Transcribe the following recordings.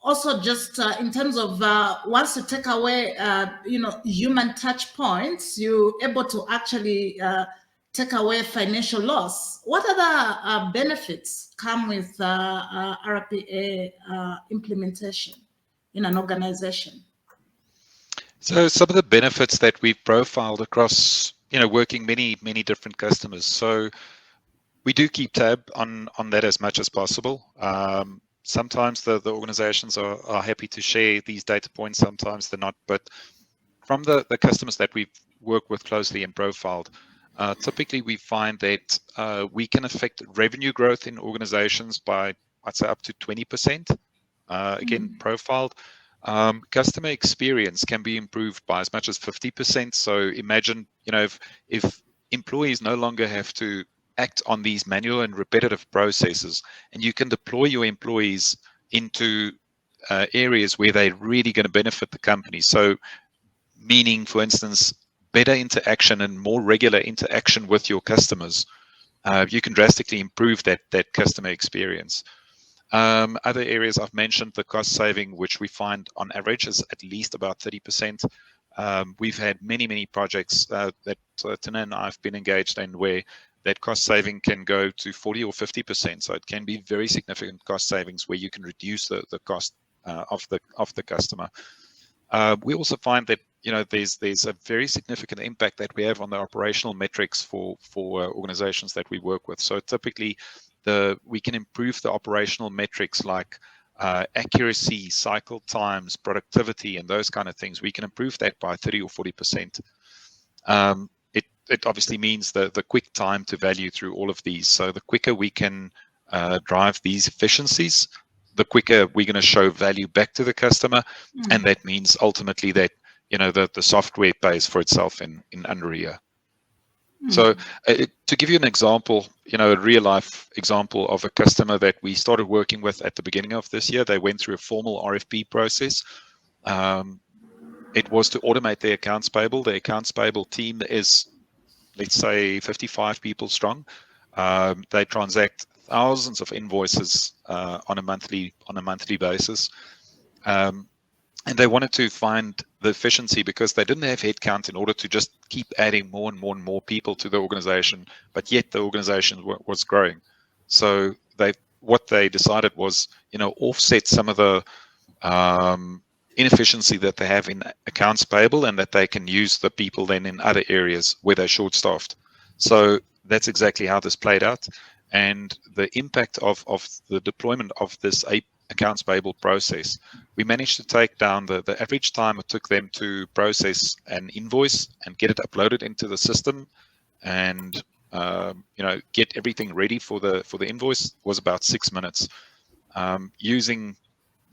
also just in terms of once you take away, human touch points, you're able to actually take away financial loss. What other benefits come with RPA implementation in an organization? So some of the benefits that we've profiled across, working many different customers. So we do keep tab on that as much as possible. Sometimes the organizations are happy to share these data points, sometimes they're not. But from the customers that we've worked with closely and profiled, typically we find that we can affect revenue growth in organizations by, I'd say, up to 20%. Again, profiled. Customer experience can be improved by as much as 50%. So imagine, if employees no longer have to act on these manual and repetitive processes, and you can deploy your employees into areas where they're really going to benefit the company. So meaning, for instance, better interaction and more regular interaction with your customers, you can drastically improve that customer experience. Other areas I've mentioned, the cost saving, which we find on average is at least about 30%. We've had many projects that Tina and I have been engaged in where that cost saving can go to 40 or 50%. So it can be very significant cost savings where you can reduce the cost of the customer. We also find that there's a very significant impact that we have on the operational metrics for organizations that we work with. So typically, we can improve the operational metrics like accuracy, cycle times, productivity, and those kind of things. We can improve that by 30 or 40%. It obviously means the quick time to value through all of these. So the quicker we can drive these efficiencies, the quicker we're going to show value back to the customer. And that means ultimately that the software pays for itself in under a year. So to give you an example, a real life example of a customer that we started working with at the beginning of this year, they went through a formal RFP process. It was to automate their accounts payable. The accounts payable team is, let's say, 55 people strong. They transact thousands of invoices on a monthly basis. And they wanted to find the efficiency because they didn't have headcount in order to just keep adding more and more people to the organization, but yet the organization was growing. So what they decided was, offset some of the inefficiency that they have in accounts payable, and that they can use the people then in other areas where they're short-staffed. So that's exactly how this played out. And the impact of the deployment of this accounts payable process, we managed to take down the average time it took them to process an invoice and get it uploaded into the system, and get everything ready for the invoice was about 6 minutes. Using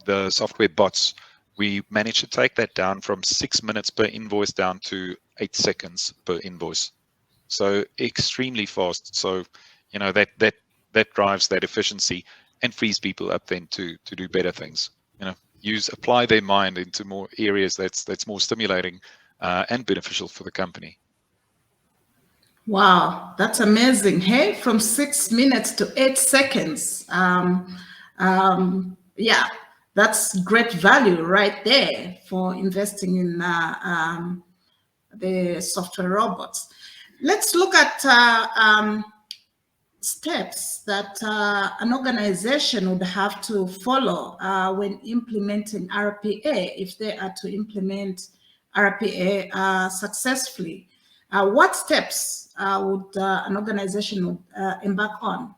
the software bots, we managed to take that down from 6 minutes per invoice down to 8 seconds per invoice. So extremely fast. So that drives that efficiency and frees people up then to do better things. Apply their mind into more areas that's more stimulating and beneficial for the company. Wow, that's amazing. Hey, from 6 minutes to 8 seconds. Yeah, that's great value right there for investing in the software robots. Let's look at steps that an organization would have to follow when implementing RPA, if they are to implement RPA successfully. What steps would an organization embark on?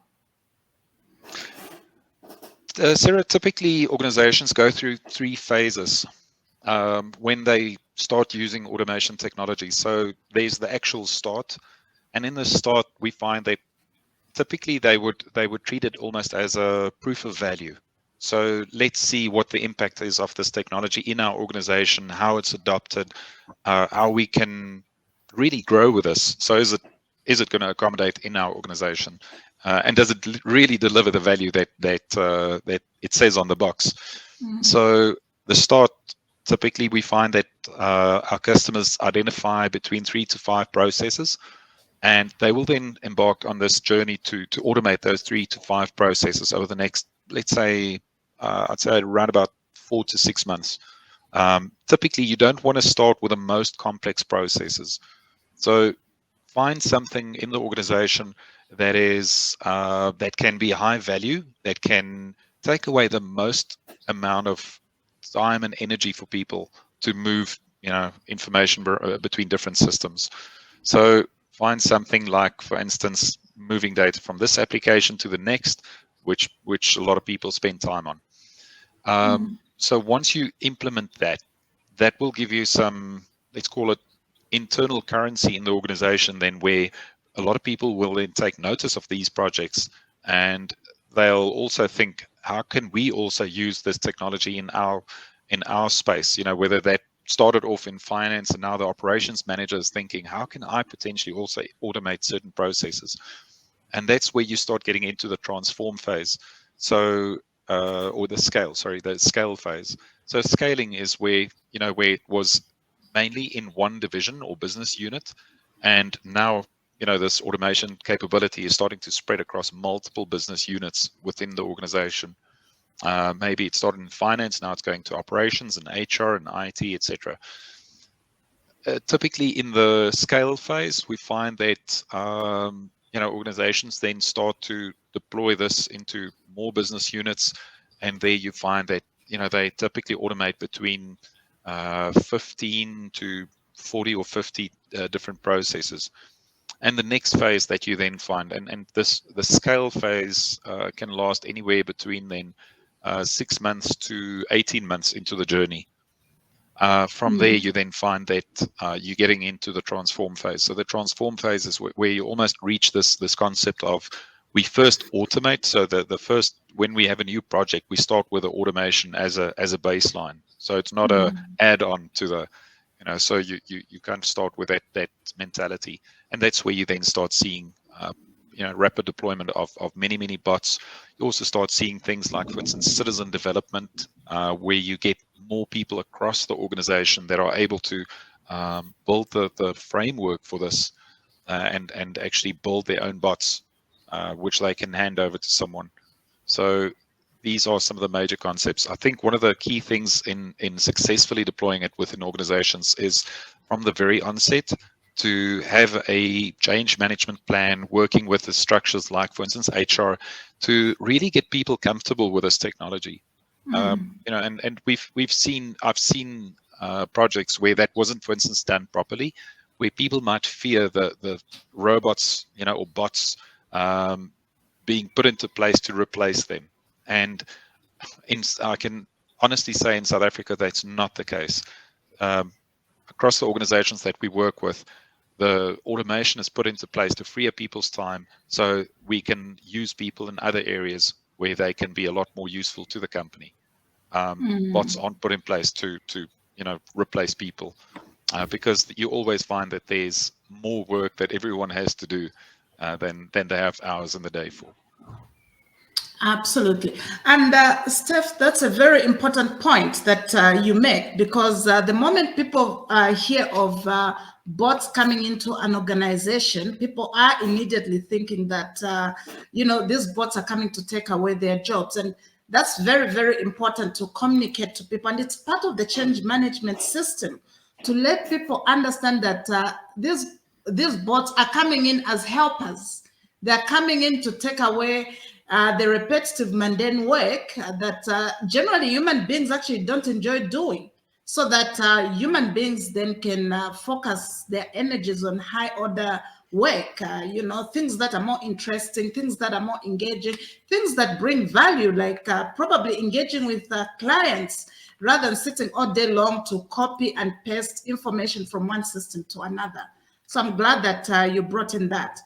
Sarah, typically organizations go through 3 phases when they start using automation technology. So there's the actual start, and in the start we find that typically they would treat it almost as a proof of value. So let's see what the impact is of this technology in our organization, how it's adopted, how we can really grow with this. So is it going to accommodate in our organization, and does it really deliver the value that it says on the box? So the start, typically we find that our customers identify between 3 to 5 processes, and they will then embark on this journey to automate those 3 to 5 processes over the next, let's say, I'd say around about 4 to 6 months. Typically, you don't want to start with the most complex processes. So find something in the organization that is that can be high value, that can take away the most amount of time and energy for people to move, information between different systems. So find something like, for instance, moving data from this application to the next, which a lot of people spend time on. So once you implement that, that will give you some, let's call it internal currency in the organization, then where a lot of people will then take notice of these projects, and they'll also think, how can we also use this technology in our space? Whether that started off in finance and now the operations manager is thinking, how can I potentially also automate certain processes? And that's where you start getting into the transform phase. So or the scale phase. So scaling is where it was mainly in one division or business unit, and now this automation capability is starting to spread across multiple business units within the organization. Maybe it started in finance, now it's going to operations and HR and IT, etc. Typically in the scale phase, we find that organizations then start to deploy this into more business units, and there you find that they typically automate between 15 to 40 or 50 different processes. And the next phase that you then find, and the scale phase can last anywhere between then 6 months to 18 months into the journey. From there, you then find that you're getting into the transform phase. So the transform phase is where you almost reach this concept of, we first automate. So the first, when we have a new project, we start with the automation as a baseline. So it's not a add-on to the, so you kind of start with that mentality, and that's where you then start seeing rapid deployment of many bots. You also start seeing things like, for instance, citizen development, where you get more people across the organization that are able to build the framework for this, and actually build their own bots, which they can hand over to someone. So these are some of the major concepts. I think one of the key things in successfully deploying it within organizations is, from the very onset, to have a change management plan, working with the structures like, for instance, HR, to really get people comfortable with this technology. And I've seen projects where that wasn't, for instance, done properly, where people might fear the robots, or bots being put into place to replace them. And I can honestly say in South Africa, that's not the case. Across the organizations that we work with, the automation is put into place to free up people's time, so we can use people in other areas where they can be a lot more useful to the company. Bots aren't put in place to replace people, because you always find that there's more work that everyone has to do than they have hours in the day for. Absolutely. And Steph, that's a very important point that you make, because the moment people hear of bots coming into an organization, people are immediately thinking that, these bots are coming to take away their jobs. And that's very, very important to communicate to people. And it's part of the change management system to let people understand that these bots are coming in as helpers. They're coming in to take away the repetitive, mundane work that generally human beings actually don't enjoy doing, so that human beings then can focus their energies on high order work, things that are more interesting, things that are more engaging, things that bring value, like probably engaging with clients rather than sitting all day long to copy and paste information from one system to another. So I'm glad that you brought in that.